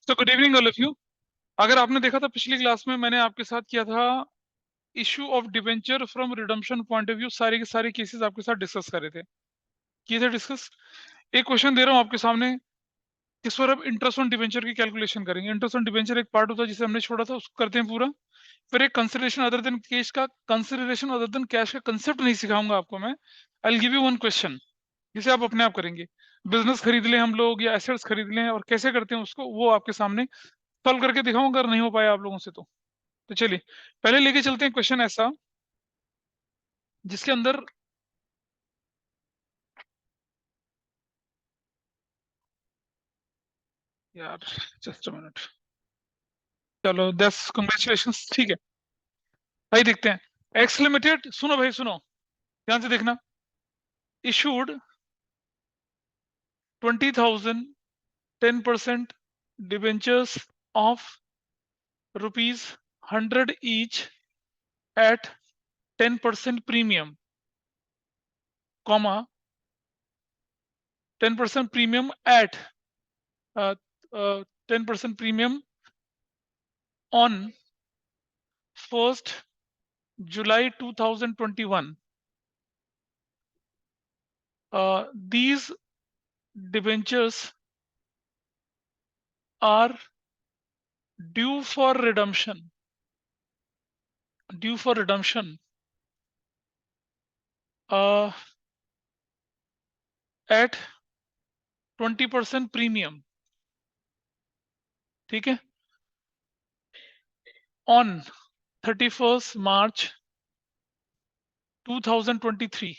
तो good evening all of you. अगर आपने देखा था पिछली क्लास में मैंने आपके साथ किया था issue of debenture from redemption point of view, सारे के सारे केसेस आपके साथ डिस्कस करे थे, किए थे डिस्कस। एक क्वेश्चन दे रहा हूँ आपके सामने, इस पर अब इंटरेस्ट ऑन डिवेंचर की कैलकुलेशन करेंगे। इंटरेस्ट ऑन डिवेंचर एक पार्ट होता है जिसे हमने छोड़ा था, उसको करते हैं पूरा। फिर एक कंसिडरेशन अदर देन कैश का, कंसिडरेशन अदर देन कैश का कंसेप्ट नहीं सिखाऊंगा आपको मैं। I will give you one question जिसे आप अपने आप करेंगे। बिजनेस खरीद लें हम लोग या एसेट्स खरीद लें, और कैसे करते हैं उसको वो आपके सामने सॉल्व करके दिखाऊंगा अगर नहीं हो पाया आप लोगों से तो चलिए पहले लेके चलते हैं क्वेश्चन ऐसा जिसके अंदर यार जस्ट अ मिनट, चलो 10 कंग्रेचुलेशन, ठीक है भाई। देखते हैं एक्स लिमिटेड, सुनो भाई सुनो, ध्यान से देखना। Issued 20,000 10% debentures of ₹100 each at 10% premium, comma 10% premium at 10% premium on 1st July 2021. These debentures are due for redemption uh, at 20% premium, ठीक है, on 31st March 2023।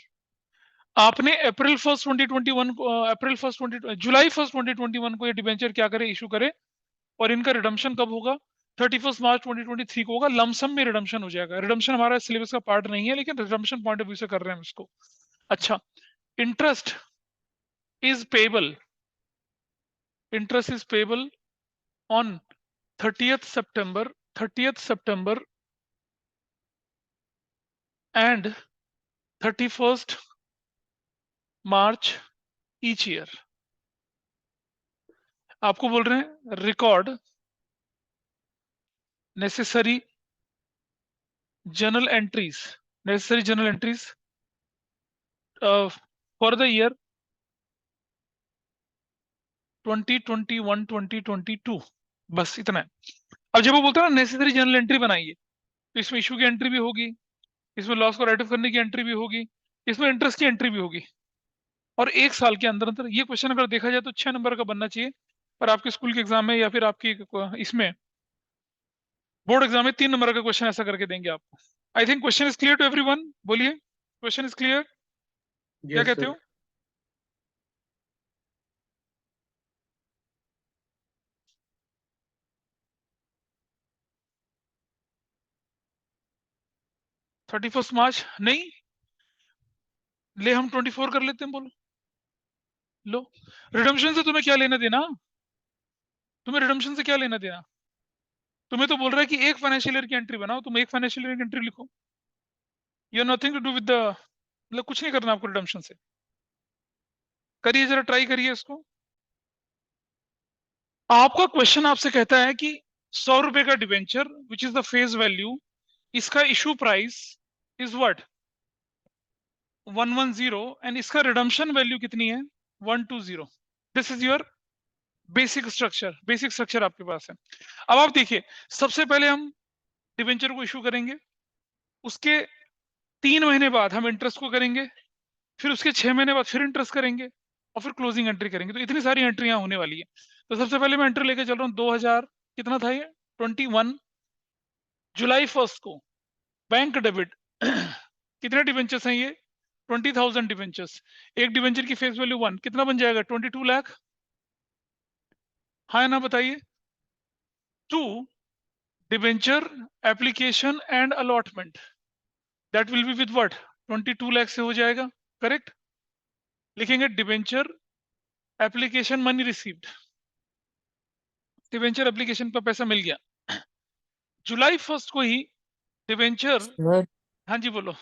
आपने जुलाई 1 2021 को ये डिबेंचर क्या करे, इशू करे, और इनका रिडम्पशन कब होगा? 31 मार्च 2023 को होगा। लमसम में रिडम्पशन हो जाएगा। रिडम्पशन हमारा सिलेबस का पार्ट नहीं है, लेकिन रिडम्पशन पॉइंट ऑफ व्यू से कर रहे हैं हम इसको। अच्छा, interest is payable on 30th September and 31st March each year. आपको बोल रहे हैं record necessary journal entries for the year 2021-2022, बस इतना है। अब जब वो बोलते हैं ना नेसेसरी जर्नल एंट्री बनाइए, तो इसमें इशू की एंट्री भी होगी, इसमें लॉस को राइट ऑफ करने की एंट्री भी होगी, इसमें इंटरेस्ट की एंट्री भी होगी, और एक साल के अंदर अंदर ये क्वेश्चन अगर देखा जाए तो 6 नंबर का बनना चाहिए, पर आपके स्कूल के एग्जाम में या फिर आपकी इसमें बोर्ड एग्जाम में 3 नंबर का क्वेश्चन ऐसा करके देंगे आपको। I think question is clear to everyone. बोलिए, क्वेश्चन इज क्लियर, क्या यस कहते सर। हो? थर्टी फर्स्ट मार्च नहीं, ले हम 24 कर लेते हैं, बोलो। लो, रिडम्पशन से तुम्हें क्या लेना देना? तुम्हें रिडम्पशन से क्या लेना देना? तुम्हें तो बोल रहा है कि एक फाइनेंशियल ईयर की एंट्री बनाओ, तुम एक फाइनेंशियल ईयर की एंट्री लिखो। You nothing to do with the, मतलब कुछ नहीं करना आपको रिडम्पशन से। करिए जरा, ट्राई करिए इसको। आपका क्वेश्चन आपसे कहता है कि 100 रुपए का debenture which is the face value, इसका issue price is what 110, and इसका रिडम्पशन वैल्यू कितनी है 120। This is your basic structure आपके पास है। अब आप देखिए, सबसे पहले हम डिवेंचर को इशू करेंगे, उसके 3 महीने बाद हम इंटरेस्ट को करेंगे, फिर उसके 6 महीने बाद फिर इंटरेस्ट करेंगे, और फिर क्लोजिंग एंट्री करेंगे। तो इतनी सारी एंट्रियां होने वाली है। तो सबसे पहले मैं एंट्री लेके चल रहा हूँ 2000, कितना था ये 21 जुलाई 1 को बैंक डेबिट कितने डिवेंचर्स हैं ये 20,000 डिवेंचर्स। एक डिवेंचर की फेस वैल्यू 1, कितना बन जाएगा 22 लाख। हाँ ना, बताइए। 2 debenture application and allotment, that will be with what 22 lakh से हो जाएगा, करेक्ट। लिखेंगे debenture application money received, debenture application पर पैसा मिल गया। जुलाई 1 को ही डिवेंचर, सर हाँ जी बोलो।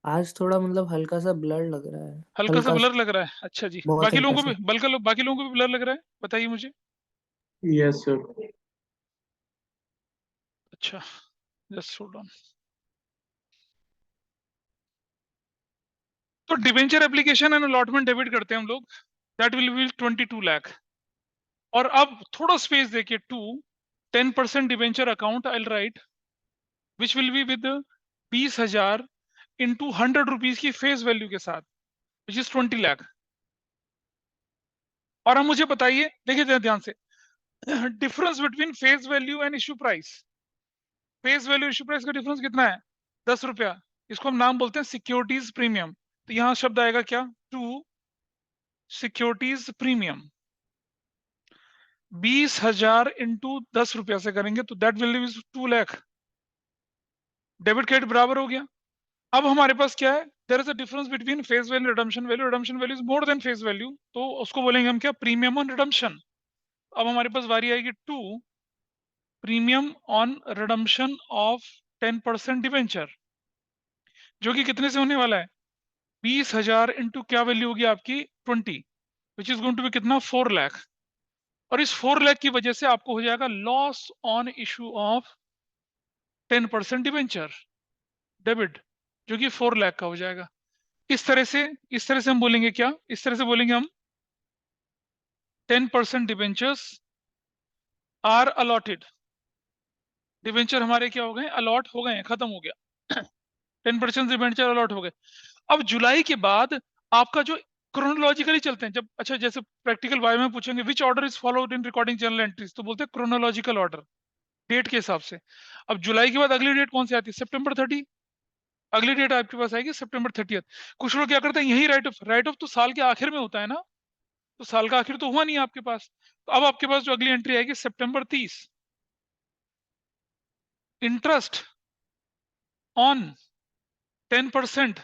आज थोड़ा मतलब हल्का सा ब्लर लग रहा है। हल्का सा हल्का सा, ब्लर लग रहा है, अच्छा जी। बहुत बाकी हल्का लोगों को सा। भी बाकी लोगों को भी ब्लर लग रहा है, बताइए मुझे। Yes sir. अच्छा, जस्ट होल्ड ऑन। तो debenture application and allotment debit करते हैं हम लोग, दैट विल बी 22 लाख। और अब थोड़ा स्पेस देखिए, to 10% debenture account I write which will be with 20,000 into 100 rupees की फेस वैल्यू के साथ, विच इज 20 लाख। और अब मुझे बताइए, देखिए ध्यान से, difference between face value and issue price. Face value issue price का डिफरेंस कितना है? 10 रुपया। इसको हम नाम बोलते हैं सिक्योरिटीज प्रीमियम। तो यहां शब्द आएगा क्या? To securities premium. 20,000 इंटू 10 रुपया से करेंगे तो that will be 2 lakh. Debit credit बराबर हो गया। अब हमारे पास क्या है? There is a difference between face value redemption value. Redemption value is more than face value, तो उसको बोलेंगे हम क्या? Premium on redemption. अब हमारे पास वारी आएगी to premium on redemption of 10% debenture, जो कि कितने से होने वाला है? 20,000 इंटू क्या वैल्यू होगी आपकी? 20, which is going to be कितना? 4 लाख। और इस 4 लाख की वजह से आपको हो जाएगा loss on issue of 10% debenture debit, जो कि 4 लाख का हो जाएगा। इस तरह से हम बोलेंगे क्या? इस तरह से बोलेंगे हम 10% डिवेंचर्स आर अलॉटेड। डिवेंचर हमारे क्या हो गए? अलॉट हो गए, खत्म हो गया। 10% डिवेंचर अलॉट हो गए। अब जुलाई के बाद आपका जो क्रोनोलॉजिकली चलते हैं, जब अच्छा जैसे प्रैक्टिकल वाई में पूछेंगे which order is followed in recording journal entries, तो बोलते हैं क्रोनोलॉजिकल ऑर्डर, डेट के हिसाब से। अब जुलाई के बाद अगली डेट कौन सी आती है? सितंबर 30। अगली डेट आपके पास आएगी सितंबर 30। कुछ लोग क्या करते हैं, यही राइट ऑफ तो साल के आखिर में होता है ना, तो साल का आखिर तो हुआ नहीं आपके पास। तो अब आपके पास जो अगली एंट्री आएगी सितंबर 30, interest on 10%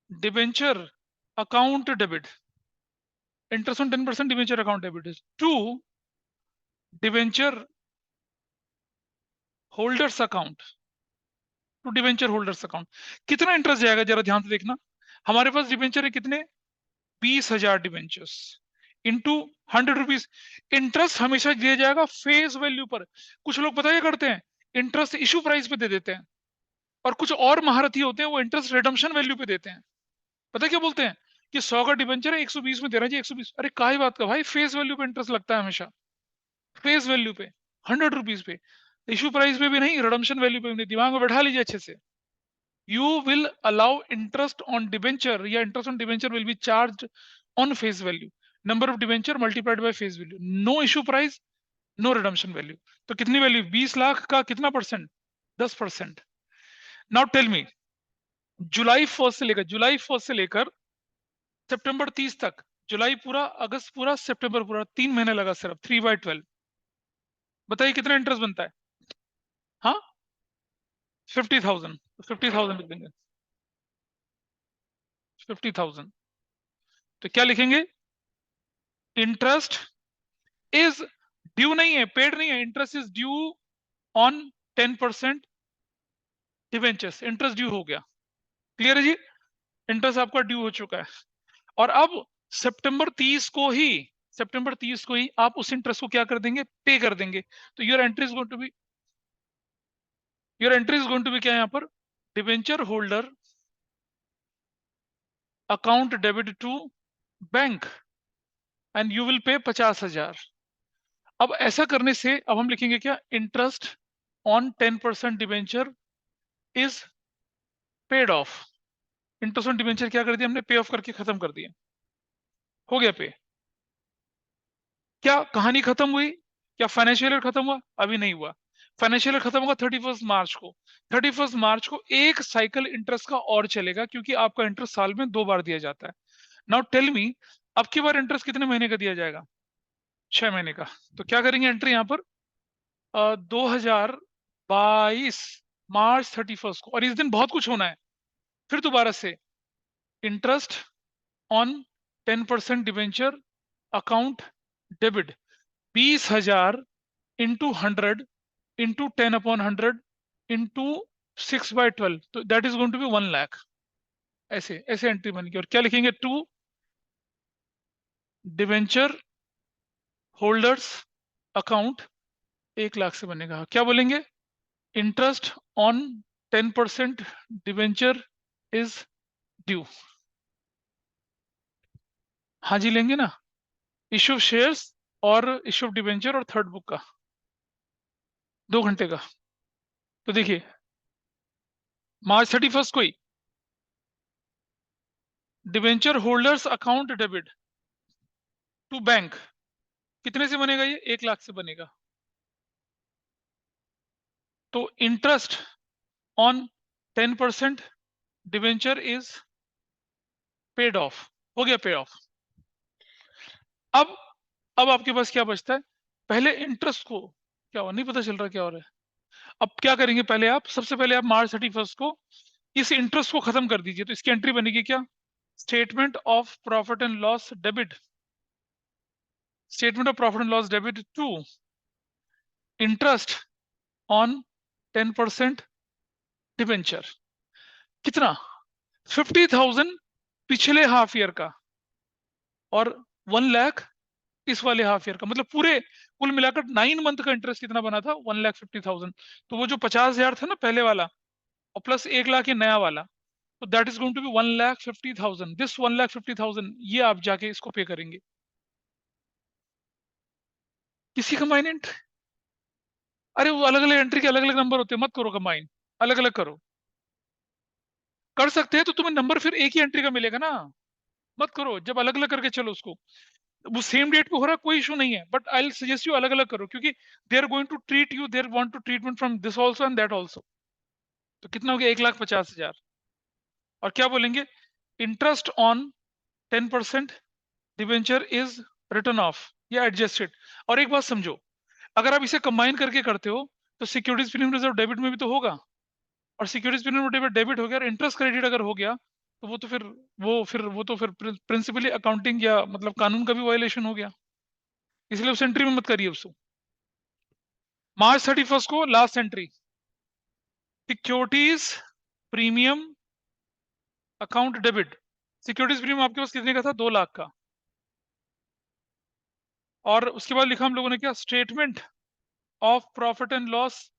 debenture account debit. Interest on 10% debenture account debit is to debenture holders account, to debenture holders account. कितना इंटरेस्ट जाएगा जरा ध्यान से देखना। हमारे पास डिवेंचर है कितने? 20,000 डिवेंचर्स इंटू 100 रुपीज। इंटरेस्ट हमेशा दिया जाएगा फेस वैल्यू पर। कुछ लोग पता क्या करते हैं, इंटरेस्ट इशू प्राइस पे दे देते हैं, और कुछ और महारथी होते हैं वो इंटरेस्ट रिडम्पशन वैल्यू पे देते हैं। पता क्या बोलते हैं कि 100 का डिवेंचर है 120 में दे रहा है जी 120। अरे काहे बात का भाई, फेस वैल्यू पे इंटरेस्ट लगता है हमेशा, फेस वैल्यू पे 100 रुपीज पे, इशू प्राइस पे भी नहीं, रिडम्पशन वैल्यू पे भी नहीं। दिमाग में बैठा लीजिए अच्छे से। you will allow interest on debenture, या interest on debenture will be charged on face value, number of debenture multiplied by face value, no issue price, no redemption value। तो कितनी वैल्यू? 20 लाख का कितना परसेंट? 10%। नाउ टेल मी, जुलाई 1 से लेकर सितंबर 30 तक, जुलाई पूरा, अगस्त पूरा, सितंबर पूरा, 3 महीने लगा सिर्फ, 3/12। बताइए कितना इंटरेस्ट बनता है? हाँ, 50,000। 50,000 लिख देंगे, 50,000। तो क्या लिखेंगे? इंटरेस्ट इज ड्यू नहीं है, पेड नहीं है, interest is due on 10% debentures. Interest due हो गया, क्लियर है जी? इंटरेस्ट आपका ड्यू हो चुका है। और अब सितंबर 30 को ही, सितंबर 30 को ही आप उस इंटरेस्ट को क्या कर देंगे? पे कर देंगे। तो your entry is going to be, your entry is going to be क्या यहां पर? Debenture holder account debit to bank and you will pay 50,000। अब ऐसा करने से अब हम लिखेंगे क्या? Interest on 10% debenture is paid of. Interest on debenture क्या कर दिया हमने? पे ऑफ करके खत्म कर दिया, हो गया पे। क्या कहानी खत्म हुई? क्या फाइनेंशियल ईयर खत्म हुआ? अभी नहीं हुआ। फाइनेंशियल ईयर खत्म होगा 31 मार्च को। 31 मार्च को एक साइकिल इंटरेस्ट का और चलेगा, क्योंककि आपका इंटरेस्ट साल में 2 बार दिया जाता है। नाउ टेल मी, अब की बार इंटरेस्ट कितने महीने का दिया जाएगा? 6 महीने का। तो क्या करेंगे एंट्री यहाँ पर? 2022 मार्च 31 को, और इस दिन बहुत कुछ होना है। फिर दोबारा से interest on 10% debenture account debit 20,000 into 100 into 10/100 into 6/12, तो that is going to be 1 lakh. ऐसे ऐसे एंट्री बनेगी। और क्या लिखेंगे? To debenture holders account 1 lakh से बनेगा। क्या बोलेंगे? Interest on 10% debenture is due. हाँ जी लेंगे ना। इश्यू ऑफ शेयर्स और इश्यू ऑफ डिवेंचर और थर्ड बुक का 2 घंटे का। तो देखिए मार्च 31 को ही debenture holders account debit to bank कितने से बनेगा? ये 1 लाख से बनेगा। तो interest on 10% debenture is paid off, हो गया पे ऑफ। अब अब आपके पास क्या बचता है? पहले इंटरेस्ट को क्या हो नहीं पता चल रहा क्या हो रहा है। अब क्या करेंगे? पहले आप सबसे पहले आप मार्च 31 को इस इंटरेस्ट को खत्म कर दीजिए। तो इसकी एंट्री बनेगी क्या? Statement of profit and loss debit, statement of profit and loss debit to interest on 10% debenture. कितना? 50,000 पिछले हाफ ईयर का और 1 लाख इस वाले हाफ ईयर का, मतलब पूरे कुल मिलाकर 9 मंथ का इंटरेस्ट कितना बना था? 1,50,000। तो वो जो 50,000 था ना पहले वाला और प्लस 1 लाख ये नया वाला, तो that is going to be 1,50,000। This 1,50,000 ये आप जाके इसको पे करेंगे। किसी कंबाइन एंट्री? अरे वो अलग अलग एंट्री के अलग अलग नंबर होते हैं, मत करो कंबाइन, अलग अलग करो। कर सकते हैं तो तुम्हें नंबर फिर एक ही एंट्री का मिलेगा ना। मत करो, जब अलग अलग करके चलो उसको। वो सेम डेट पे हो रहा है कोई इशू नहीं है, बट आई सजेस्ट यू अलग अलग करो, क्योंकि they are going to treat you, they want to treatment from this also and that also. तो कितना हो गया? 1,50,000। और क्या बोलेंगे? Interest on 10% debenture is written off या एडजस्टेड। और एक बात समझो, अगर आप इसे कंबाइन करके करते हो तो सिक्योरिटीज प्रीमियम रिजर्व डेबिट में भी तो होगा, और सिक्योरिटीज प्रीमियम डेबिट डेबिट हो गया और इंटरेस्ट क्रेडिट अगर हो गया तो वो तो फिर प्रिंसिपली अकाउंटिंग या मतलब कानून का भी वायलेशन हो गया। इसलिए उस एंट्री में मत करिए उसको। मार्च 31 को last entry, securities premium account debit. Securities premium आपके पास कितने का था? 2 लाख का। और उसके बाद लिखा हम लोगों ने क्या? Statement of profit and loss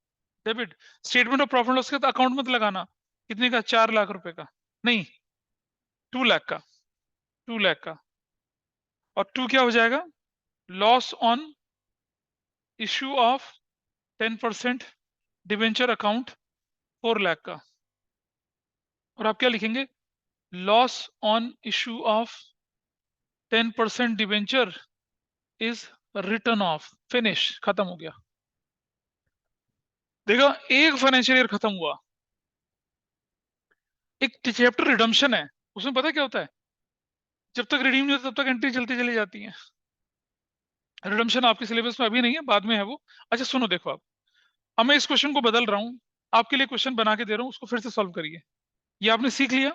debit. Statement of profit loss का अकाउंट मत लगाना। कितने का? 4 लाख रुपए का, नहीं 2 लाख का, 2 लाख का। और 2 क्या हो जाएगा? Loss on issue of 10% debenture account 4 lakh का। और आप क्या लिखेंगे? Loss on issue of 10% debenture is written of. Finish, खत्म हो गया। देखो एक फाइनेंशियल ईयर खत्म हुआ। एक चैप्टर रिडम्पशन है, उसमें पता क्या होता है? जब तक रिडीम नहीं होता तब तक एंट्री चलती चली जाती है। रिडम्पशन आपके सिलेबस में अभी नहीं है, बाद में है वो। अच्छा सुनो, देखो आप, अब मैं इस क्वेश्चन को बदल रहा हूँ, आपके लिए क्वेश्चन बना के दे रहा हूँ, उसको फिर से सॉल्व करिए। ये आपने सीख लिया,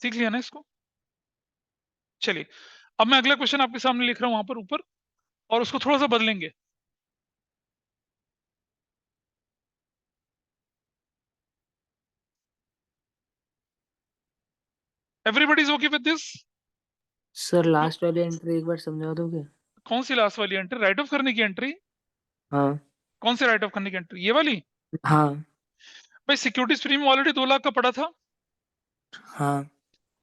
सीख लिया ना इसको? चलिए अब मैं अगला क्वेश्चन आपके सामने लिख रहा हूं वहां पर ऊपर, और उसको थोड़ा सा बदलेंगे। Everybody is okay with this? Sir last वाली एंट्री एक बार समझा दोगे? कौन सी लास्ट वाली एंट्री? राइट ऑफ करने की एंट्री? हाँ। कौन से राइट ऑफ करने की एंट्री? ये वाली? हाँ। भाई सिक्योरिटीज प्रीमियम ऑलरेडी 2 लाख का पड़ा था, हाँ।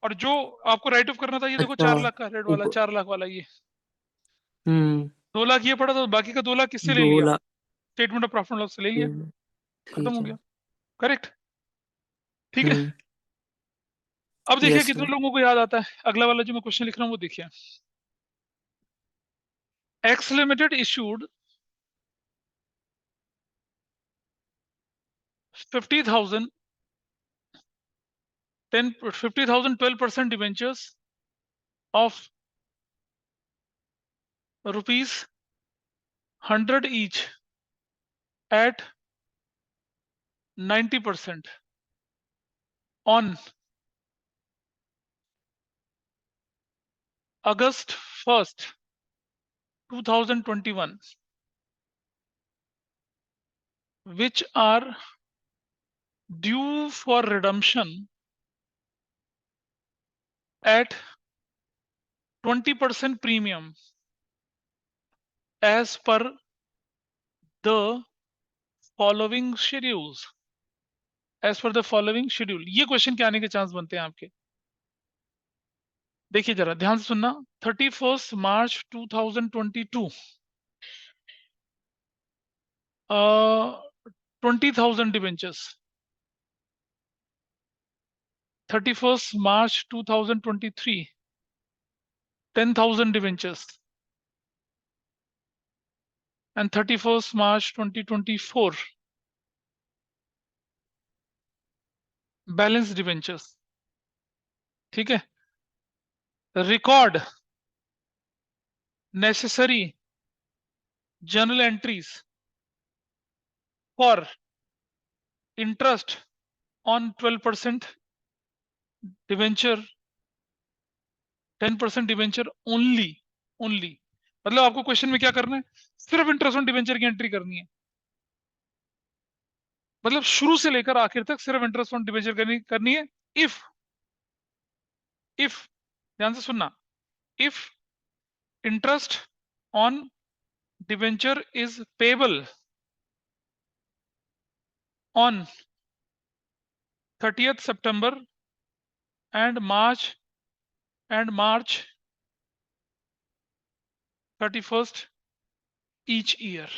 और जो आपको राइट ऑफ करना था ये देखो अच्छा। 4 लाख का, रेड वाला ऊपर। 4 लाख वाला ये। हम्म। 2 लाख ये पड़ा था, बाकी का 2 लाख किससे ले दो लिया? Lakh statement of profit loss से ले लिया। खत्म ठीक हो है। गया। करेक्ट? ठीक है। हम्म। अब देखिए यस कितने सर। लोगों को याद आता है अगला वाला जो मैं क्वेश्चन लिख रहा हूँ, वो देखिए। X limited issued 50,000 50,000 12% debentures of ₹100 each at 90% on August 1st, 2021, which are due for redemption at 20% premium as per the following schedules, as per the following schedule। ये क्वेश्चन के आने के चांस बनते हैं आपके। देखिए जरा ध्यान से सुनना। 31 March 2022 20,000 debentures. 31 March 2023 10,000 debentures. and 31st March 2024 balance debentures. ठीक है। Record necessary journal entries for interest on 12% debenture, 10% debenture only. Only मतलब आपको क्वेश्चन में क्या करना है, सिर्फ इंटरेस्ट ऑन डिवेंचर की एंट्री करनी है। मतलब शुरू से लेकर आखिर तक सिर्फ इंटरेस्ट ऑन डिवेंचर करनी है। इफ ध्यान से सुनना, if interest on debenture is payable on 30th September and March 31st each year।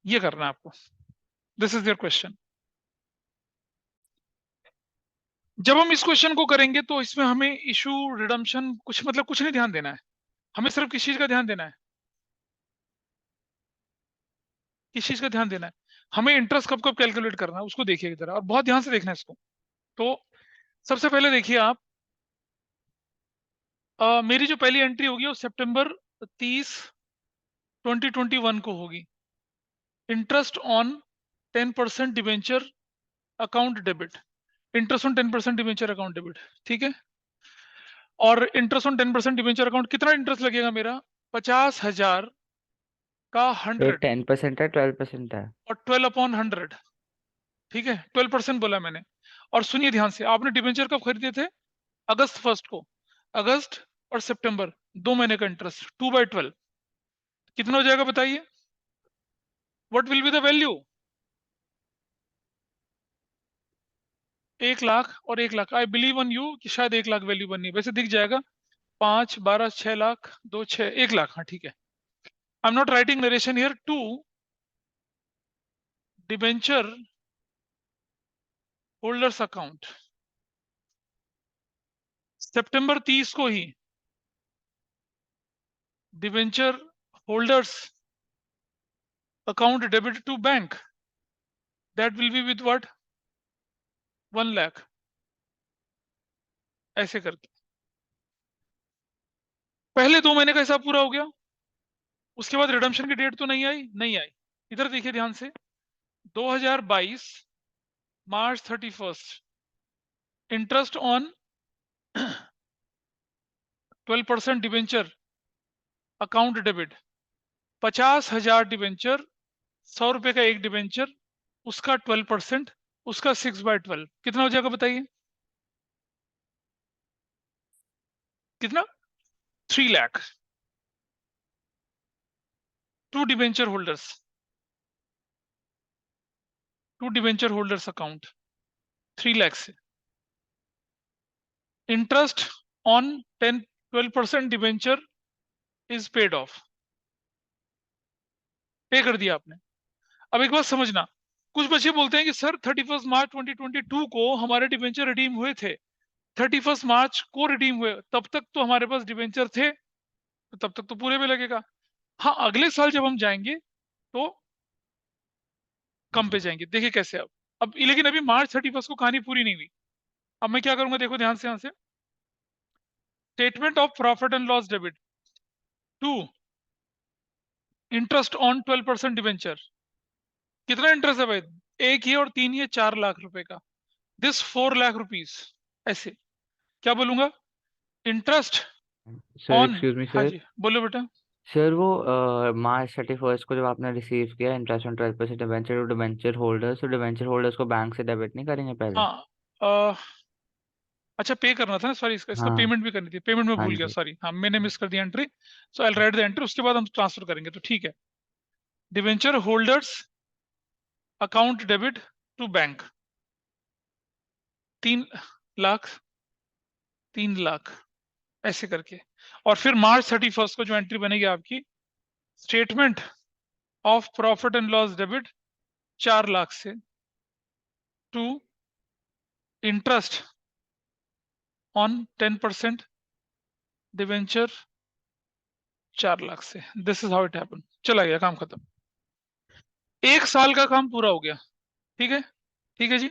ये करना है आपको। This is your question. जब हम इस क्वेश्चन को करेंगे तो इसमें हमें इशू रिडम्पशन कुछ मतलब कुछ नहीं ध्यान देना है। हमें सिर्फ किस चीज का ध्यान देना है, किस चीज का ध्यान देना है, हमें इंटरेस्ट कब कब कैलकुलेट करना है उसको देखिए जरा, और बहुत ध्यान से देखना है इसको। तो सबसे पहले देखिए आप, मेरी जो पहली एंट्री होगी वो सितंबर 30 2021 को होगी। Interest on 10% debenture account debit, interest on 10% debenture account debit. ठीक है। और इंटरेस्ट ऑन 10% डिवेंचर अकाउंट, कितना इंटरेस्ट लगेगा मेरा, 50,000 का ये 100 10% है 12% है? और 12/100। ठीक है, 12% बोला मैंने। और सुनिए ध्यान से, आपने डिवेंचर कब खरीदे थे, अगस्त 1 को। अगस्त और सितंबर 2 महीने का इंटरेस्ट 2/12 कितना हो जाएगा बताइए, what will be the value. 1 lakh और 1 lakh. I believe on you कि शायद 1 लाख वैल्यू बननी है, वैसे दिख जाएगा। 5 12 6 लाख 2 6 1 लाख। हाँ ठीक है। I am not writing narration here. To debenture holders account, सितंबर 30 को ही debenture holders account debit to bank, that will be with what 1 lakh. ऐसे करके पहले 2 महीने का हिसाब पूरा हो गया। उसके बाद रिडम्पशन की डेट तो नहीं आई, नहीं आई। इधर देखिए ध्यान से, 2022 मार्च 31 interest on 12% debenture account debit, 50,000 debenture, 100 रुपए का एक डिबेंचर, उसका 12%, उसका 6/12 कितना हो जाएगा बताइए, कितना, 3 lakh. To debenture holders, to debenture holders account 3 lakh से interest on 12% debenture is paid off, pay कर दिया आपने। अब एक बात समझना, कुछ बच्चे बोलते हैं कि सर 31 मार्च 2022 को हमारे डिबेंचर रिडीम हुए थे, 31 मार्च को रिडीम हुए, तब तक तो हमारे पास डिबेंचर थे, तो तब तक तो पूरे में लगेगा। हाँ अगले साल जब हम जाएंगे तो कम पे जाएंगे। देखिए कैसे। अब लेकिन अभी मार्च 31 को कहानी पूरी नहीं हुई। अब मैं क्या करूंगा, देखो ध्यान से, यहां से statement of profit and loss debit to interest on 12% debenture. कितना इंटरेस्ट है भाई, एक ही और 3 ही है, 4 लाख रुपए का। This 4 lakh rupees. ऐसे क्या बोलूंगा, interest sir on. Excuse me हाँ सर। जी बोलो बेटा। सर वो मार्च 31 को जब आपने रिसीव किया interest on 12% debenture to debenture holders, तो डिबेंचर होल्डर्स को बैंक से डेबिट नहीं करेंगे पहले? हाँ अ, अच्छा पे करना था ना, सॉरी, इसका हाँ। पेमेंट भी करनी थी, पेमेंट में हाँ भूल गया, जी। सॉरी। हाँ मैंने मिस कर दिया entry. So I write the entry, उसके बाद हम ट्रांसफर करेंगे, तो ठीक है। Debenture holders account debit to bank 3 lakh 3 lakh ऐसे करके। और फिर मार्च 31 को जो एंट्री बनेगी आपकी, statement of profit and loss debit 4 lakh से to interest on 10% debenture 4 lakh से। This is how it happen. चला गया, काम खत्म। 1 साल का काम पूरा हो गया। ठीक है, ठीक है जी।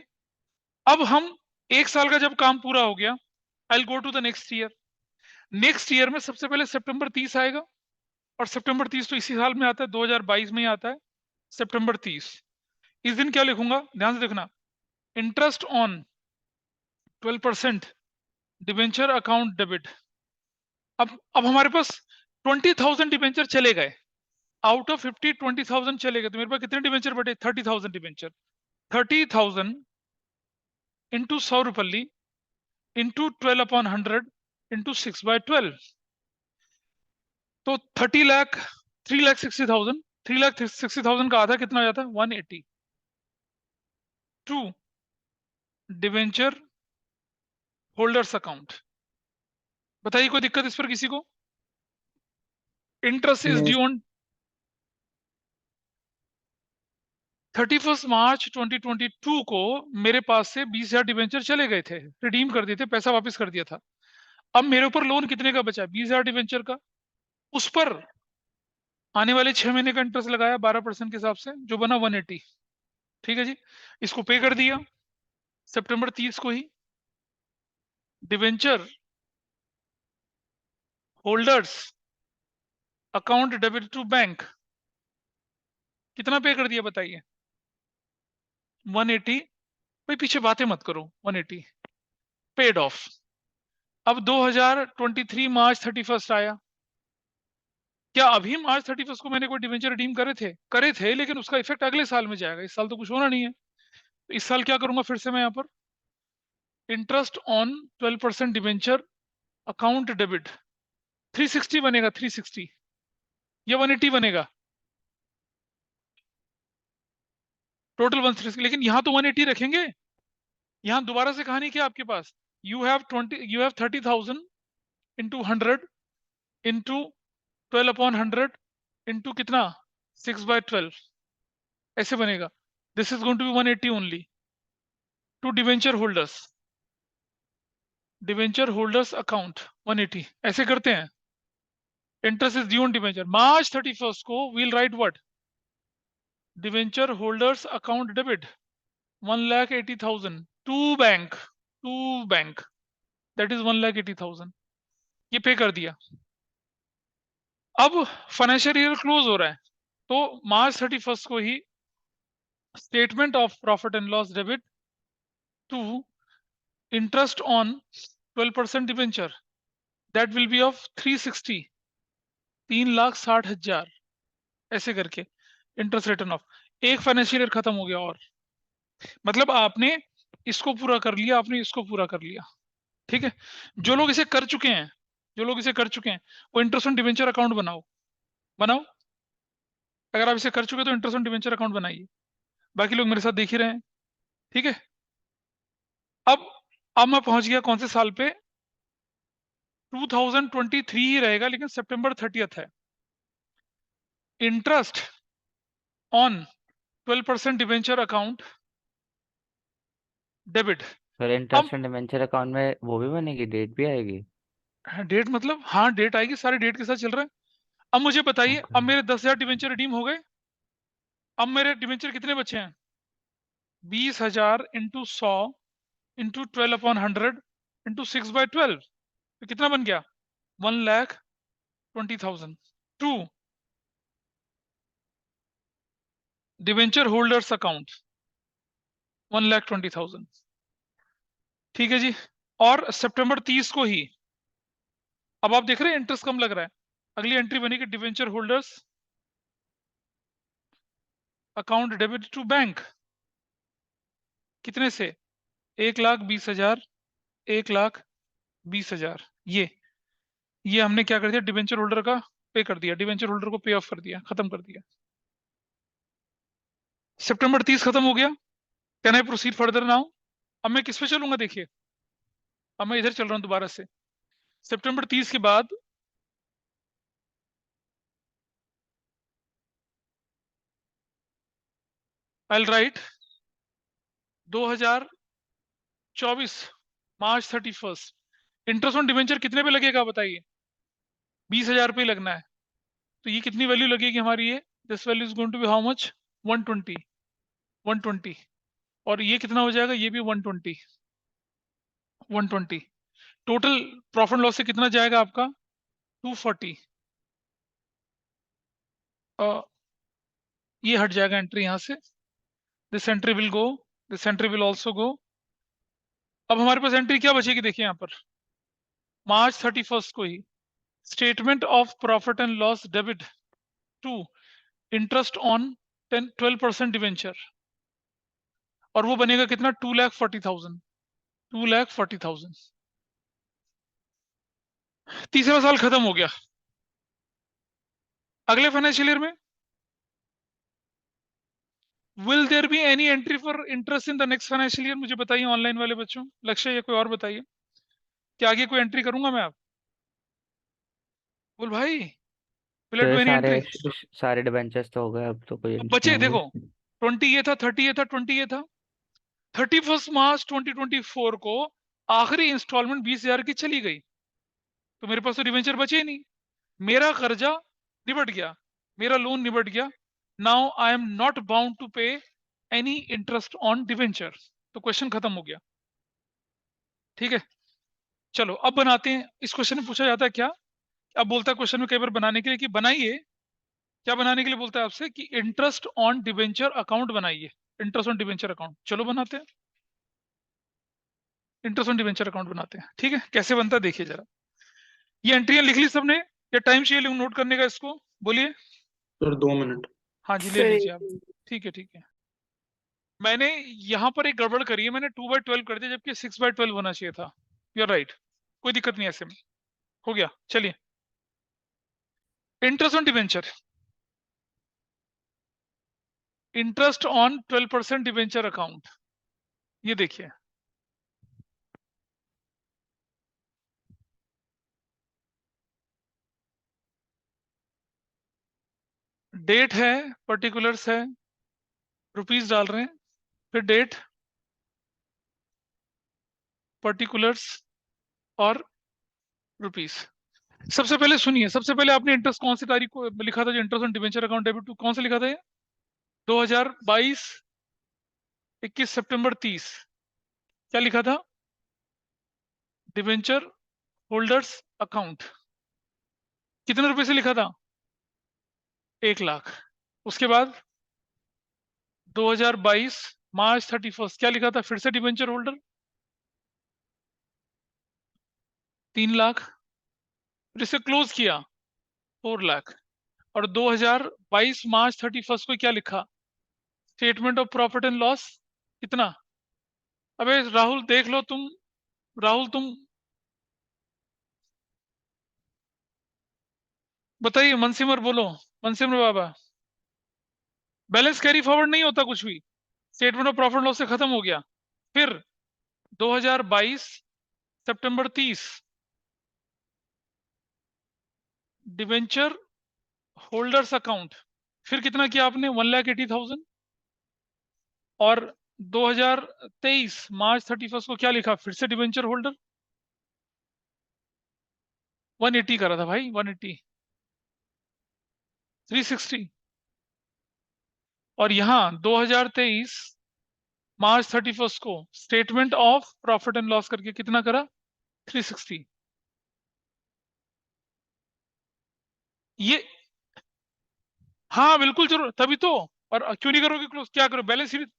अब हम 1 साल का जब काम पूरा हो गया, I go to the next year. Next year में सबसे पहले सितंबर 30 आएगा, और सितंबर 30 तो इसी साल में आता है, 2022 में ही आता है सितंबर 30। इस दिन क्या लिखूंगा, ध्यान से देखना, interest on 12% debenture account debit. अब हमारे पास 20,000 डिवेंचर चले गए, आउट ऑफ 50 20,000 चले गए, तो मेरे पास कितने डिवेंचर बटे, 30,000 डिवेंचर। 30,000 इंटू 100 रुपये इंटू 12/100 इंटू 6/12, तो 30 लाख 3,60,000। 3,60,000 का आधा कितना हो जाता है, 180। To debenture holders account. बताइए कोई दिक्कत इस पर किसी को? इंटरेस्ट इज नहीं। ड्यू ऑन 31 मार्च 2022 को। मेरे पास से 20,000 डिवेंचर चले गए थे, रिडीम कर दिए थे, पैसा वापस कर दिया था। अब मेरे ऊपर लोन कितने का बचा, 20,000 डिवेंचर का। उस पर आने वाले 6 महीने का इंटरेस्ट लगाया 12% के हिसाब से, जो बना 180। ठीक है जी, इसको पे कर दिया सितंबर 30 को ही। Debenture holders account debit to bank कितना पे कर दिया बताइए, 180। भाई पीछे बातें मत करो, 180 पेड ऑफ। अब 2023 मार्च 31 आया। क्या अभी मार्च 31 को मैंने कोई डिवेंचर रिडीम करे थे, लेकिन उसका इफेक्ट अगले साल में जाएगा, इस साल तो कुछ होना नहीं है। तो इस साल क्या करूंगा, फिर से मैं यहाँ पर interest on 12% debenture account debit 360 बनेगा, 360 या 180 बनेगा, टोटल 160। लेकिन यहाँ तो 180 रखेंगे। यहाँ दोबारा से कहानी क्या आपके पास, you have 30,000 into 100 into 12/100 into कितना, 6/12 ऐसे बनेगा। This is going to be 180 only to debenture holders account 180 ऐसे करते हैं। Interest is due on debenture March 31 को we'll write what, debenture holders account debit 1,80,000 to bank that is 1,80,000, ये पे कर दिया। अब फाइनेंशियल ईयर क्लोज हो रहा है, तो मार्च 31 को ही statement of profit and loss debit to interest on 12% debenture that will be of 360, 3,60,000 ऐसे करके इंटरेस्ट रिटर्न ऑफ। एक फाइनेंशियल ईयर खत्म हो गया, और मतलब आपने इसको पूरा कर लिया, आपने इसको पूरा कर लिया। ठीक है, जो लोग इसे कर चुके हैं, वो इंटरेस्ट ऑन डिवेंचर अकाउंट बनाओ। अगर आप इसे कर चुके तो इंटरेस्ट ऑन डिवेंचर अकाउंट बनाइए। बाकी लोग मेरे साथ देख ही रहे हैं। ठीक है, अब अब मैं पहुंच गया कौन से साल पे, 2023 ही रहेगा, लेकिन सितंबर 30 है। Interest on 12% debenture account debit. फिर अब इंटरेस्ट एंड डिवेंचर अकाउंट में वो भी बनेगी, डेट भी आएगी? डेट मतलब, हाँ डेट आएगी, सारे डेट के साथ चल रहा है। अब मुझे बताइए, ओके। अब मेरे 10,000 डिवेंचर रिडीम हो गए। अब मेरे डिवेंचर कितने बचे हैं, 20,000 इंटू 100 इंटू 12/100 इंटू 6/12, तो कितना बन गया, 1,20,000 टू डिवेंचर होल्डर्स अकाउंट 1,20,000। ठीक है जी, और सितंबर 30 को ही, अब आप देख रहे हैं इंटरेस्ट कम लग रहा है, अगली एंट्री बनेगी debenture holders account debit to bank कितने से, 1,20,000, 1,20,000। ये हमने क्या कर दिया, डिवेंचर होल्डर का पे कर दिया, डिवेंचर होल्डर को पे ऑफ कर दिया, खत्म कर दिया। सितंबर 30 खत्म हो गया। Can I proceed further now? अब मैं किस पे चलूंगा? देखिए, अब मैं इधर चल रहा हूं दोबारा से। सितंबर 30 के बाद आई right 2024 March 31। Interest on debenture कितने पे लगेगा बताइए? 20,000 पे लगना है। तो ये कितनी वैल्यू लगेगी हमारी? ये this value is going to be how much? 120। 120। और ये कितना हो जाएगा? ये भी 120। 120। टोटल प्रॉफिट लॉस से कितना जाएगा आपका? 240। ये हट जाएगा एंट्री यहां से। This entry will go, this entry will also go. अब हमारे पास एंट्री क्या बचेगी? देखिए यहाँ पर मार्च 31 को ही statement of profit and loss debit to interest on 12% debenture. और वो बनेगा कितना? 2,40,000। 2,40,000। तीसरा साल खत्म हो गया। अगले फाइनेंशियल ईयर में will there be any entry for interest in the next financial year? मुझे बताइए ऑनलाइन वाले बच्चों, लक्ष्य या कोई और बताइए, क्या आगे कोई एंट्री करूंगा मैं? आप बोल भाई, विल तो डू ये एनी एंट्री? सारे डिबेंचर्स तो हो गए, अब तो कोई अब एंट्री नहीं बचे देखो, होंगी। 20 ये था, 30 ये था, 20 ये था। 31 मार्च 2024 को आखिरी इंस्टॉलमेंट 20,000 की चली गई, तो मेरे पास तो डिवेंचर बचे ही नहीं। मेरा कर्जा निबट गया, मेरा लोन निबट गया। Now I am not bound to pay any interest on debenture. तो क्वेश्चन खत्म हो गया। ठीक है, चलो अब बनाते हैं। इस क्वेश्चन में पूछा जाता है क्या? अब बोलता है क्वेश्चन में कई बार बनाने के लिए कि बनाइए। क्या बनाने के लिए बोलता है आपसे? कि इंटरेस्ट ऑन डिवेंचर अकाउंट बनाइए। इंटरेस्ट ऑन डिवेंचर अकाउंट, चलो बनाते हैं। इंटरेस्ट ऑन डिवेंचर अकाउंट बनाते हैं। ठीक है, कैसे बनता है देखिए जरा। ये एंट्रियां लिख ली सबने या टाइम चाहिए नोट करने का इसको? बोलिए। Sir 2 minute. हाँ जी, ले लीजिए आप। ठीक है, ठीक है। मैंने यहाँ पर एक गड़बड़ करी है, मैंने 2/12 कर दिया, जबकि 6/12 होना चाहिए था। यू आर राइट, कोई दिक्कत नहीं, ऐसे में हो गया। चलिए, interest on debenture, interest on 12% debenture account. ये देखिए, डेट है, पर्टिकुलर्स है, रुपीस डाल रहे हैं, फिर डेट, पर्टिकुलर्स और रुपीस। सबसे पहले सुनिए, सबसे पहले आपने इंटरेस्ट कौन सी तारीख को लिखा था? जो interest on debenture account debit to, कौन सा लिखा था ये? 2022 21 सितंबर 30। क्या लिखा था? Debenture holders account. कितने रुपए से लिखा था? 1 लाख। उसके बाद 2022 मार्च 31 क्या लिखा था फिर से? Debenture holder 3 lakh. फिर इसे क्लोज किया 4 लाख। और 2022 मार्च 31 को क्या लिखा? Statement of profit and loss कितना? अबे राहुल देख लो तुम, राहुल तुम बताइए। मनसिमर बोलो, मनसिमर बाबा। बैलेंस कैरी फॉरवर्ड नहीं होता कुछ भी, स्टेटमेंट ऑफ प्रॉफिट लॉस से खत्म हो गया। फिर 2022 सितंबर 30 डिवेंचर होल्डर्स अकाउंट। फिर कितना किया आपने? 1,80,000। और 2023 मार्च 31 को क्या लिखा फिर से? डिवेंचर होल्डर 180 करा था भाई, 180, 360। और यहां 2023 मार्च 31 को statement of profit and loss करके कितना करा? 360। ये हाँ बिल्कुल जरूर, तभी तो। और क्यों नहीं करोगे क्लोज? क्या करो, बैलेंस शीट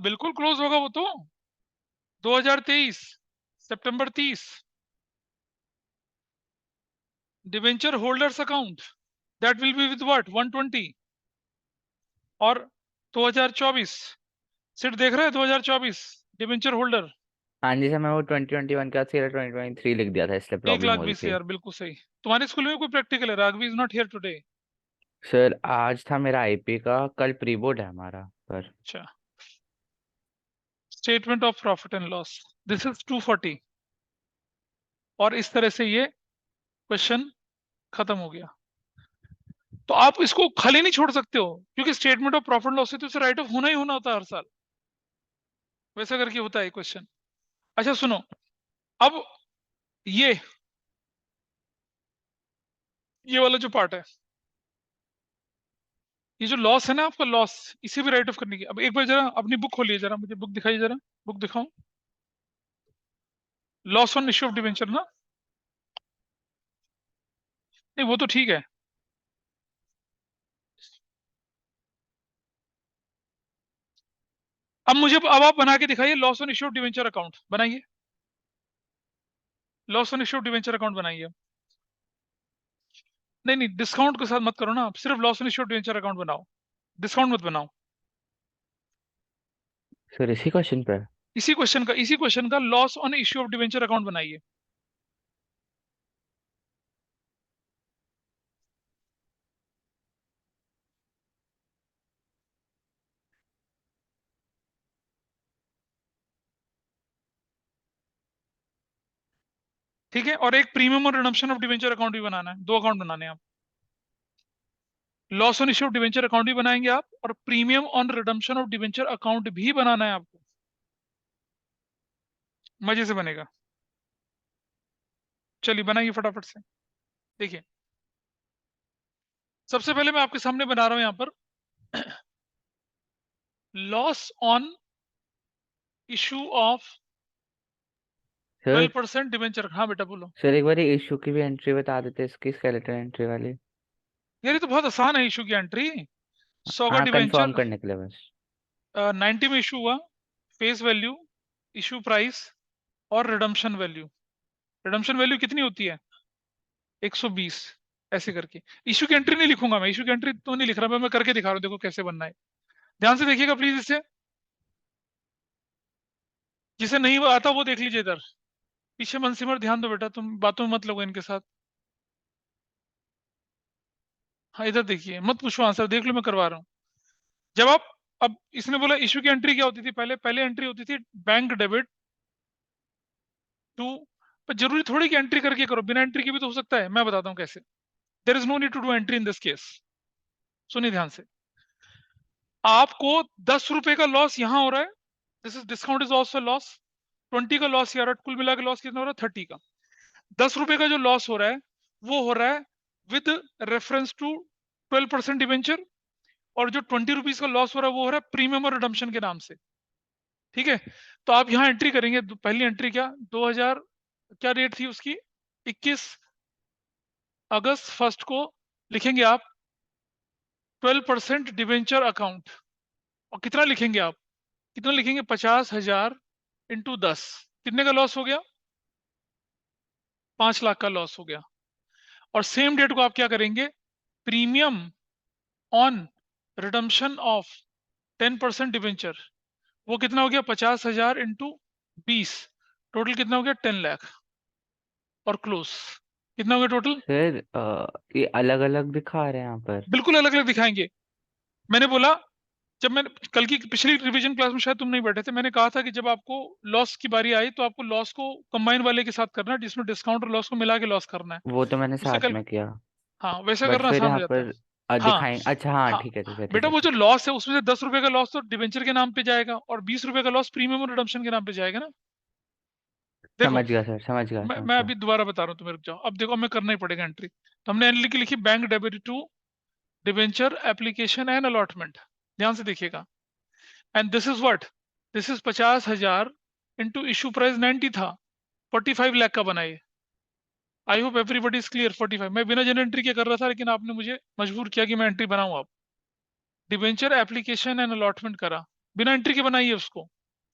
बिल्कुल क्लोज होगा वो तो। 2023 सितंबर 30 debenture holders account, that will be with what? 120। और 2024 सिट देख रहे हैं? 2024 डिवेंचर होल्डर हाँ जी सर, मैं वो 2021 का सीधा 2023 लिख दिया था, इसलिए प्रॉब्लम हो रही 1,20,000। थी। बिल्कुल सही। तुम्हारे स्कूल में कोई प्रैक्टिकल है? Raghavi is not here today. Sir आज था मेरा आईपी का, कल प्री बोर्ड है हमारा पर। अच्छा, statement of profit and loss, this is 240, और इस तरह से ये क्वेश्चन खत्म हो गया। तो आप इसको खाली नहीं छोड़ सकते हो, क्योंकि स्टेटमेंट ऑफ प्रॉफिट लॉस है तो उसे राइट ऑफ होना ही होना होता है हर साल, वैसा करके होता है क्वेश्चन। अच्छा सुनो, अब ये ये वाला जो पार्ट है, ये जो लॉस है ना आपका, लॉस, इसे भी राइट ऑफ करने की। अब एक बार जरा अपनी बुक खोलिए, जरा मुझे बुक दिखाइए, जरा बुक दिखाओ, loss on issue of debenture ना, नहीं वो तो ठीक है। अब आप बना के दिखाइए, loss on issue of debenture account बनाइए, loss on issue of debenture account बनाइए। नहीं नहीं, डिस्काउंट के साथ मत करो ना, आप सिर्फ loss on issue of debenture account बनाओ, डिस्काउंट मत बनाओ। सर इसी क्वेश्चन पे? इसी क्वेश्चन का loss on issue of debenture account बनाइए। ठीक है, और एक प्रीमियम और रिडम्पशन ऑफ डिवेंचर अकाउंट भी बनाना है, 2 अकाउंट बनाने हैं आप। Loss on issue of debenture account भी बनाएंगे आप, और premium on redemption of debenture account भी बनाना है आपको, मजे से बनेगा। चलिए बनाइए फटाफट से। देखिए, सबसे पहले मैं आपके सामने बना रहा हूं यहां पर loss on issue of sir 12% debenture. हाँ बेटा बोलो। सर एक बार इशू की भी एंट्री बता देते, इसकी स्केलेटन एंट्री वाली। यार ये तो बहुत आसान है इशू की एंट्री। 100 का हाँ कंफर्म डिवेंचर करने के लिए बस। 90 में इशू हुआ, फेस वैल्यू, इशू प्राइस, और रिडम्पशन वैल्यू। रिडम्पशन वैल्यू कितनी होती है? 120, ऐसे करके। इशू की एंट्री नहीं लिखूंगा मैं, इशू की एंट्री तो नहीं लिख रहा मैं करके दिखा रहा हूँ, देखो कैसे बनना है। ध्यान से देखिएगा प्लीज इसे, जिसे नहीं वो आता वो देख लीजिए इधर। पीछे मन सिमर ध्यान दो बेटा, तुम बातों में मत लगो इनके साथ। हाँ इधर देखिए, मत पूछो आंसर, देख लो मैं करवा रहा हूँ। जब आप, अब इसने बोला इशू की एंट्री क्या होती थी, पहले पहले एंट्री होती थी बैंक डेबिट टू, पर जरूरी थोड़ी कि एंट्री करके करो, बिना एंट्री के भी तो हो सकता है, मैं बताता हूँ कैसे। There is no need to do entry in this case. सुनिए ध्यान से, आपको 10 रुपए का लॉस यहां हो रहा है, this is discount is also loss. 20 का लॉस यार, कुल मिला के लॉस कितना हो रहा है? 30 का। 10 रुपए का जो लॉस हो रहा है, वो हो रहा है विद रेफरेंस टू 12% डिवेंचर, और जो 20 रुपीज का लॉस हो रहा है वो हो रहा है प्रीमियम और रिडम्पशन के नाम से। ठीक है, तो आप यहाँ एंट्री करेंगे, पहली एंट्री क्या, 2000, क्या रेट थी उसकी, 21 अगस्त फर्स्ट को लिखेंगे आप 12% डिवेंचर अकाउंट, और कितना लिखेंगे आप, कितना लिखेंगे, 50,000 इंटू 10, कितने का लॉस हो गया, 5 लाख का लॉस हो गया। और सेम डेट को आप क्या करेंगे, premium on redemption of 10% debenture, वो कितना हो गया, 50,000 इंटू 20, टोटल कितना हो गया, 10 लाख, और क्लोज कितना हो गया टोटल। सर ये अलग अलग दिखा रहे हैं यहाँ पर। बिल्कुल अलग अलग दिखाएंगे। मैंने बोला, जब मैंने कल की पिछली रिवीजन क्लास में शायद तुम नहीं बैठे थे, मैंने कहा था कि जब आपको लॉस की बारी आई तो आपको लॉस को कंबाइन वाले के साथ करना है, जिसमें डिस्काउंट और लॉस को मिला के लॉस करना है। वो तो मैंने उससे साथ कल, में किया। हाँ वैसा बट करना फिर आसान हो यहाँ जाता है। पर हाँ दिखाएं, अच्छा हाँ हाँ, ठीक है ठीक बेटा है वो ठीक जो है। लॉस है उसमें से 10 रुपए का लॉस तो डिवेंचर के नाम पे जाएगा, और 20 रुपए का लॉस प्रीमियम और रिडम्पशन के नाम पे जाएगा ना। देखो, समझ गया सर, समझ गया समझ मैं गया। अभी दोबारा बता रहा हूँ तुम्हें, रुक जाओ, अब देखो हमें करना ही पड़ेगा एंट्री। तो हमने एंट्री लिखी bank debit to debenture application and allotment, ध्यान से देखिएगा। And this is what, this is 50,000 into issue price 90 था, 45 लाख का बना ये। I hope everybody is clear. 45, मैं बिना जन एंट्री के कर रहा था, लेकिन आपने मुझे मजबूर किया कि मैं एंट्री बनाऊं। आप डिवेंचर एप्लीकेशन एंड अलॉटमेंट करा, बिना एंट्री के बनाइए उसको,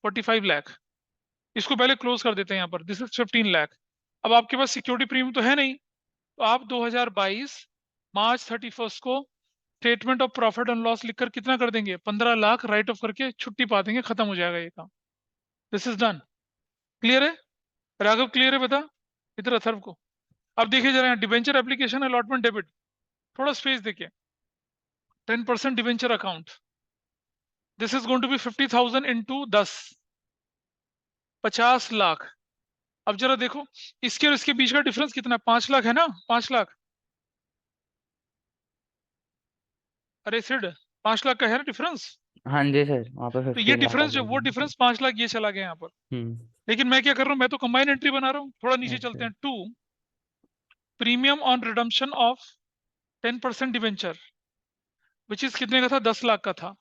45 लाख। इसको पहले क्लोज कर देते हैं यहाँ पर, दिस इज 15 लाख। अब आपके पास सिक्योरिटी प्रीमियम तो है नहीं, तो आप 2022 मार्च 31 को statement of profit and loss लिखकर कितना कर देंगे, 15 लाख राइट ऑफ करके छुट्टी पा देंगे, खत्म हो जाएगा ये काम। This is done. क्लियर है राघव, क्लियर है बता, इधर अथर्व को। अब देखिए जरा यहाँ डिवेंचर एप्लीकेशन अलॉटमेंट डेबिट, थोड़ा स्पेस देखिए, 10% debenture account, this is going to be 50,000 into 10, 50 lakh. अब जरा देखो इसके और इसके बीच का डिफरेंस कितना है, 5 लाख है ना, 5 लाख। अरे सिड, 5 लाख का है ना डिफरेंस। हाँ जी सर, वहाँ पे तो ये 15 लाख आ डिफरेंस जो वो जाएगा। डिफरेंस 5 लाख ये चला गया यहाँ पर। हम्म। लेकिन मैं क्या कर रहा हूँ, मैं तो कंबाइन एंट्री बना रहा हूँ। थोड़ा नीचे अच्छा। चलते हैं। To, premium on redemption of 10% debenture, which is कितने का था, 10 लाख का था।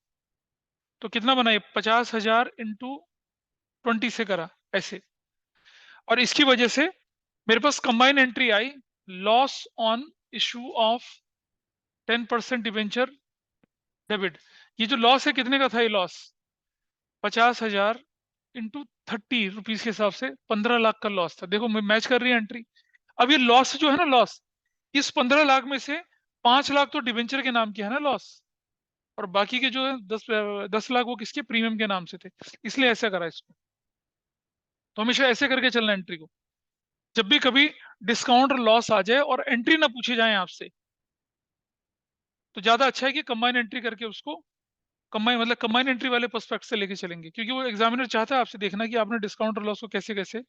तो कितना बनाए, 50,000 इंटू 20 से करा ऐसे। और इसकी वजह से मेरे पास कंबाइन एंट्री आई, loss on issue of 10% debenture debit. ये जो लॉस है कितने का था, ये लॉस 50,000 इंटू 30 रुपीज के हिसाब से 15 लाख का लॉस था। देखो मैं मैच कर रही है एंट्री। अब ये लॉस जो है ना, लॉस, इस 15 लाख में से 5 लाख तो डिवेंचर के नाम की है ना लॉस, और बाकी के जो है 10 लाख वो किसके, प्रीमियम के नाम से थे। इसलिए ऐसा करा इसको। तो हमेशा ऐसे करके चलना एंट्री को। जब भी कभी डिस्काउंट और लॉस आ जाए और एंट्री ना पूछे जाए आपसे, तो ज्यादा अच्छा है कि कंबाइन एंट्री करके उसको, कंबाइन मतलब कंबाइन एंट्री वाले पर्सपेक्ट से लेके चलेंगे, क्योंकि वो एग्जामिनर चाहता है आपसे देखना कि आपने डिस्काउंट और लॉस को कैसे कैसे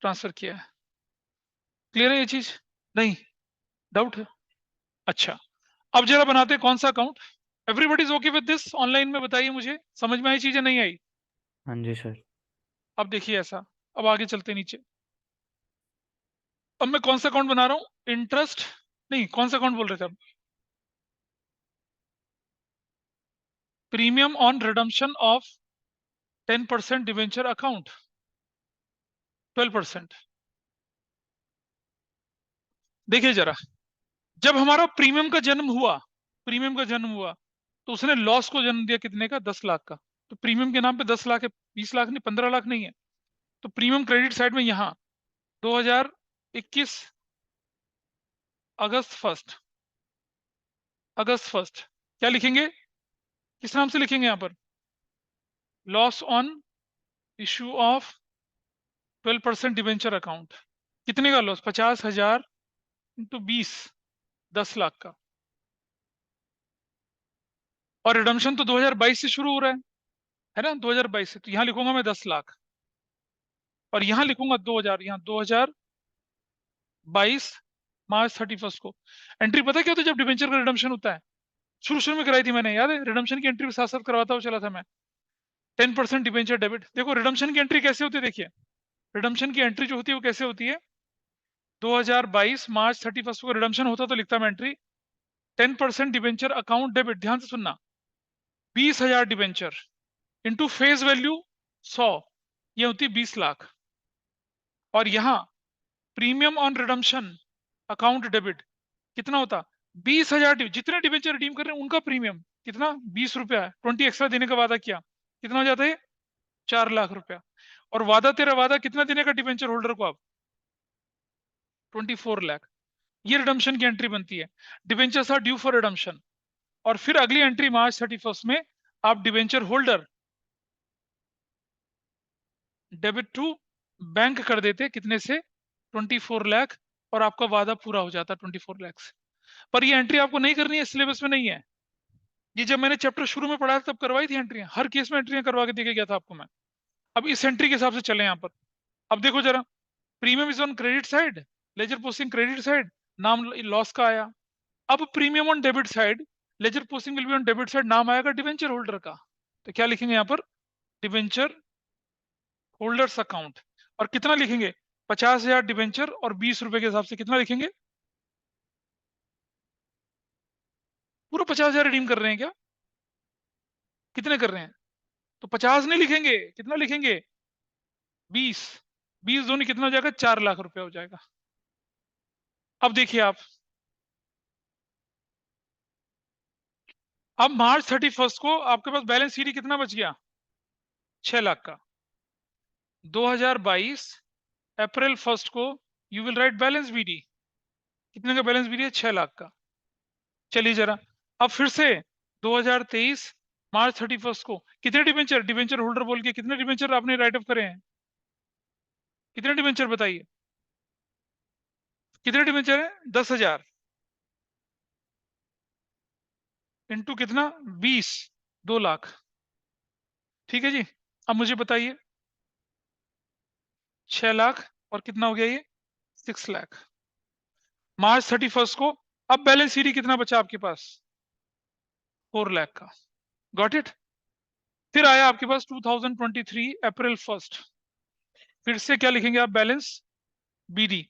ट्रांसफर किया है। क्लियर है ये चीज, नहीं डाउट है? अच्छा, अब जरा बनाते हैं कौन सा account. Everybody is okay with this, online में बताइए मुझे समझ में आई चीजें, नहीं आई? हाँ जी सर। अब देखिए ऐसा, अब आगे चलते नीचे। अब मैं कौन सा अकाउंट बना रहा हूं, इंटरेस्ट, नहीं कौन सा अकाउंट बोल रहे थे अब, premium on redemption of 10% debenture account, 12%। देखिए जरा, जब हमारा प्रीमियम का जन्म हुआ, प्रीमियम का जन्म हुआ, तो उसने लॉस को जन्म दिया कितने का, 10 लाख का। तो प्रीमियम के नाम पे 10 लाख है, 20 लाख नहीं, 15 लाख नहीं है। तो प्रीमियम क्रेडिट साइड में यहां 2021 अगस्त फर्स्ट, अगस्त फर्स्ट क्या लिखेंगे, किस नाम से लिखेंगे यहां पर, loss on issue of 12% debenture account. कितने का लॉस, 50,000 इंटू 20, 10 लाख का। और रिडम्पशन तो 2022 से शुरू हो रहा है ना, 2022 से। तो यहां लिखूंगा मैं 10 लाख, और यहां लिखूंगा 2000, यहाँ 2022 मार्च 31 को। एंट्री पता क्या होता है जब डिवेंचर का रिडम्पशन होता है, शुरू शुरू में कराई थी मैंने, याद है, रिडम्पशन की एंट्री साथ साथ करवाता हुआ चला था मैं। 10% डिवेंचर डेबिट, देखो रिडम्पशन की एंट्री कैसे होती है, देखिए रिडम्पशन की एंट्री जो होती है वो कैसे होती है, 2022 मार्च 31 को रिडम्पशन होता तो लिखता मैं एंट्री, 10% डिवेंचर अकाउंट डेबिट, ध्यान से सुनना, 20,000 डिवेंचर इंटू फेस वैल्यू 100, ये होती 20 लाख। और यहां premium on redemption account debit कितना होता, 20,000, जितने डिवेंचर रिडीम कर रहे हैं उनका प्रीमियम कितना, 20 रुपया है, 20 एक्स्ट्रा देने का वादा किया, कितना हो जाता है, 4 लाख रुपया। और वादा तेरा वादा कितना देने का डिवेंचर होल्डर को आप, 24 लाख। ये रिडम्पशन की एंट्री बनती है, debentures are due for redemption. और फिर अगली एंट्री मार्च 31 में आप debenture holder debit to bank कर देते, कितने से, 24 लाख, और आपका वादा पूरा हो जाता 24 लाख से। पर ये एंट्री आपको नहीं करनी है, सिलेबस में नहीं है। ये जब मैंने चैप्टर शुरू में पढ़ा था तब करवाई थी एंट्रियां, हर केस में एंट्रियां करवा के देके गया था आपको मैं। अब इस एंट्री के हिसाब से चले यहाँ पर। अब देखो जरा, premium is on credit side, ledger posting credit side, नाम लॉस का आया। अब premium on debit side, ledger posting will be on debit side, नाम आएगा डिवेंचर होल्डर का। तो क्या लिखेंगे यहाँ पर, डिवेंचर होल्डर्स अकाउंट। और कितना लिखेंगे, 50,000 डिवेंचर, और 20 रुपए के हिसाब से कितना लिखेंगे, पूरा 50,000 रिडीम कर रहे हैं क्या, कितने कर रहे हैं, तो 50 नहीं लिखेंगे, कितना लिखेंगे, 20, 20 दोनों कितना हो जाएगा, 4 लाख रुपया हो जाएगा। अब देखिए आप, अब मार्च 31 को आपके पास बैलेंस शीट कितना बच गया, 6 लाख का। 2022 अप्रैल 1 को you will write balance BD, कितने का बैलेंस बीडी है, 6 लाख का। चलिए जरा, अब फिर से 2023 मार्च 31 को कितने डिवेंचर, डिवेंचर होल्डर बोल के कितने डिवेंचर आपने राइट ऑफ करे हैं, कितने डिवेंचर बताइए, कितने डिवेंचर है, 10,000। इंटू कितना 20, 2 लाख। ठीक है जी। अब मुझे बताइए 6 लाख और कितना हो गया ये 6 लाख मार्च 31 को। अब बैलेंस शीट कितना बचा आपके पास 4 लाख का। Got it. फिर आया आपके पास 2023 अप्रैल 1। फिर से क्या लिखेंगे आप बैलेंस बीडी।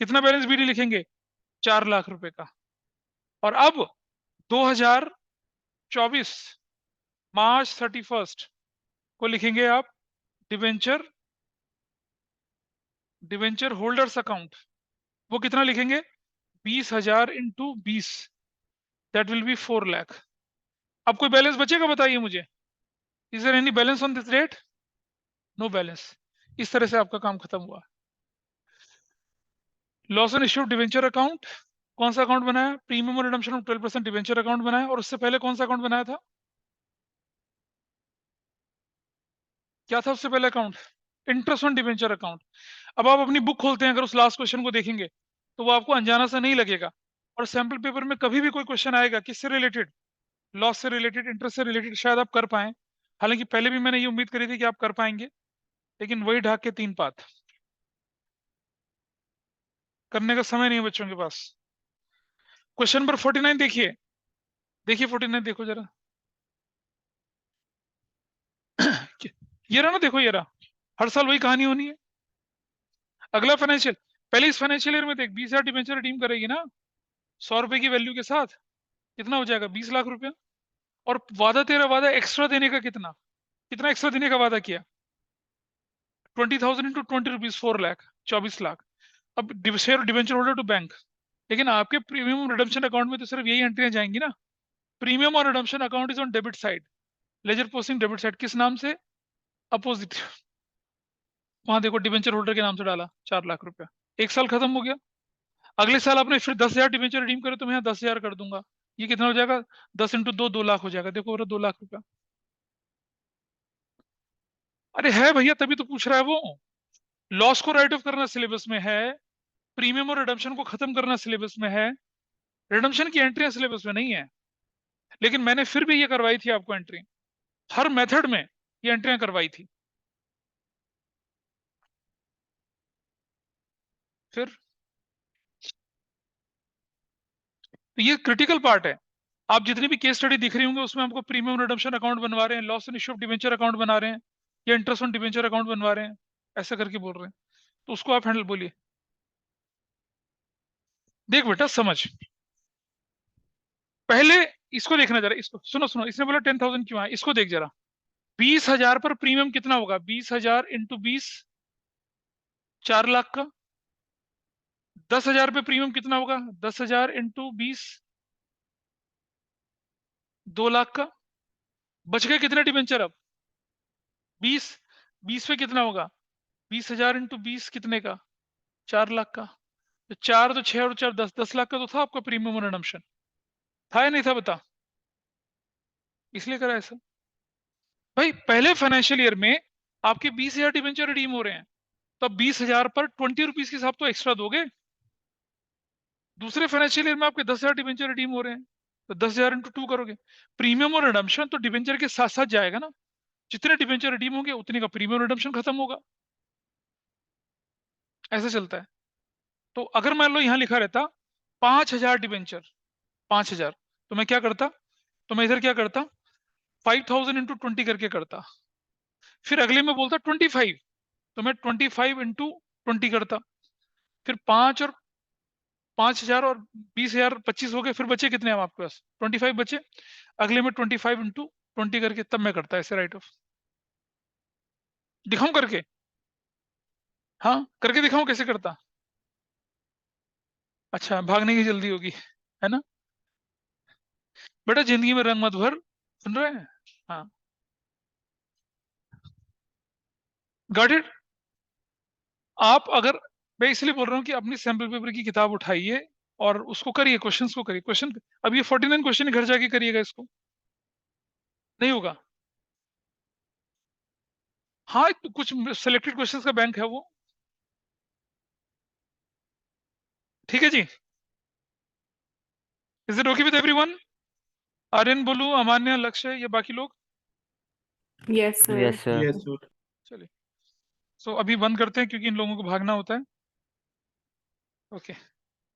कितना बैलेंस बीडी लिखेंगे 4 लाख रुपए का। और अब 2024 मार्च 31 को लिखेंगे आप डिवेंचर डिवेंचर होल्डर्स अकाउंट। वो कितना लिखेंगे 20,000 into 20, that will be 4 lakh. अब कोई बैलेंस बचेगा बताइए मुझे। Is there any balance on this date? No balance. इस तरह से आपका काम खत्म हुआ। Loss and issue debenture account. कौन सा अकाउंट बनाया प्रीमियम और रिडम्पशन ऑफ 12% डिवेंचर अकाउंट बनाया। और उससे पहले कौन सा अकाउंट बनाया था? क्या था उससे पहले account? Interest on debenture account. अब आप अपनी बुक खोलते हैं अगर उस लास्ट क्वेश्चन को देखेंगे तो वो आपको अनजाना सा नहीं लगेगा। और सैंपल पेपर में कभी भी कोई क्वेश्चन आएगा किससे रिलेटेड, लॉस से रिलेटेड, इंटरेस्ट से रिलेटेड, शायद आप कर पाए। हालांकि पहले भी मैंने ये उम्मीद करी थी कि आप कर पाएंगे, लेकिन वही ढाक के 3 पात करने का समय नहीं है बच्चों के पास। क्वेश्चन नंबर 49 देखिए। देखिए 49 देखो जरा। ये रहा ना, देखो ये रहा। हर साल वही कहानी होनी है। अगला फाइनेंशियल, पहले इस फाइनेंशियल ईयर में देख 20,000 डिबेंचर रिडीम करेगी ना 100 रुपए की वैल्यू के साथ। कितना हो जाएगा 20 लाख रुपया। और वादा तेरा वादा एक्स्ट्रा देने का कितना, कितना एक्स्ट्रा देने का वादा किया 20,000 इंटू 20 रुपीज 4 लाख 24 लाख। अब share debenture holder to bank. लेकिन आपके प्रीमियम रिडम्पशन अकाउंट में तो सिर्फ यही एंट्रियां जाएंगी ना। प्रीमियम और redemption account is on debit side, ledger posting debit side. किस नाम से? अपोजिट। वहां देखो डिबेंचर होल्डर के नाम से डाला 4 लाख रुपया। एक साल खत्म हो गया। अगले साल आपने फिर 10,000 डिबेंचर रिडीम करे तो मैं यहाँ 10,000 कर दूंगा। ये कितना हो जाएगा 10 इंटू 2, 2 लाख हो जाएगा। देखो 2 लाख रुपया। अरे है भैया, तभी तो पूछ रहा है वो। लॉस को राइट ऑफ करना सिलेबस में है, प्रीमियम और रिडम्पशन को खत्म करना सिलेबस में है, रिडम्पशन की एंट्रियां सिलेबस में नहीं है। लेकिन मैंने फिर भी ये करवाई थी आपको एंट्री, हर मेथड में ये एंट्रियां करवाई थी। फिर तो ये क्रिटिकल पार्ट है। आप जितनी भी केस स्टडी दिख रही होंगे उसमें हमको प्रीमियम रिडम्पशन अकाउंट बनवा रहे हैं, loss and issue of debenture account बना रहे हैं, या इंटरेस्ट ऑन डिवेंचर अकाउंट बनवा रहे हैं, ऐसा करके बोल रहे हैं। तो उसको आप हैंडल बोलिए। देख बेटा समझ, पहले इसको देखना जरा। इसको सुनो सुनो, इसने बोला 10,000 क्यों आया, इसको देख जरा। 20,000 पर प्रीमियम कितना होगा 20,000 इंटू 20, 4 लाख का। 10,000 पे प्रीमियम कितना होगा 10,000 इंटू 20, 2 लाख का। बच गए कितने डिवेंचर अब 20, 20 पे कितना होगा 20,000 इंटू 20 कितने का 4 लाख का। तो 4 तो 6 और 4 10, 10 लाख का तो था आपका प्रीमियम और रिडम्पशन। था या नहीं था बता। इसलिए करा ऐसा। भाई पहले फाइनेंशियल ईयर में आपके 20,000 डिवेंचर रिडीम हो रहे हैं, तो 20,000 पर 20 रुपीज के हिसाब तो एक्स्ट्रा दोगे। दूसरे फाइनेंशियल ईयर में आपके 10,000 डिवेंचर रिडीम हो रहे हैं, तो 10,000 इंटू 2 करोगे। प्रीमियम और रिडम्पशन तो डिवेंचर के साथ साथ जाएगा ना। जितने डिवेंचर रिडीम होंगे उतने का प्रीमियम रिडम्पशन खत्म होगा। ऐसा चलता है। तो अगर मान लो यहाँ लिखा रहता 5,000 डिवेंचर, 5,000, तो मैं क्या करता, तो मैं इधर क्या करता 5,000 इंटू 20 करके करता। फिर अगले में बोलता 25, तो मैं 25 इंटू 20 करता। फिर 5,000 और 20,000 25 हो गए। फिर बचे कितने हैं आपके पास 25 बचे। अगले में 25 इंटू 20 करके तब मैं करता ऐसे राइट ऑफ। दिखाऊं करके? हाँ करके दिखाऊं कैसे करता। अच्छा भागने की जल्दी होगी है ना। बेटा जिंदगी में रंग मत भर, सुन रहे हैं। हाँ गॉट इट। आप अगर, मैं इसलिए बोल रहा हूँ कि अपनी सैंपल पेपर की किताब उठाइए और उसको करिए, क्वेश्चंस को करिए। क्वेश्चन अब ये 49 क्वेश्चन घर जाके करिएगा इसको। नहीं होगा। हाँ तो कुछ सिलेक्टेड क्वेश्चंस का बैंक है वो। ठीक है जी। Is it okay with everyone? Aryan, बोलू, अमान्य, लक्ष्य, ये बाकी लोग? Yes sir. Yes sir. Yes sir. चलिए, सो अभी बंद करते हैं क्योंकि इन लोगों को भागना होता है। ओके।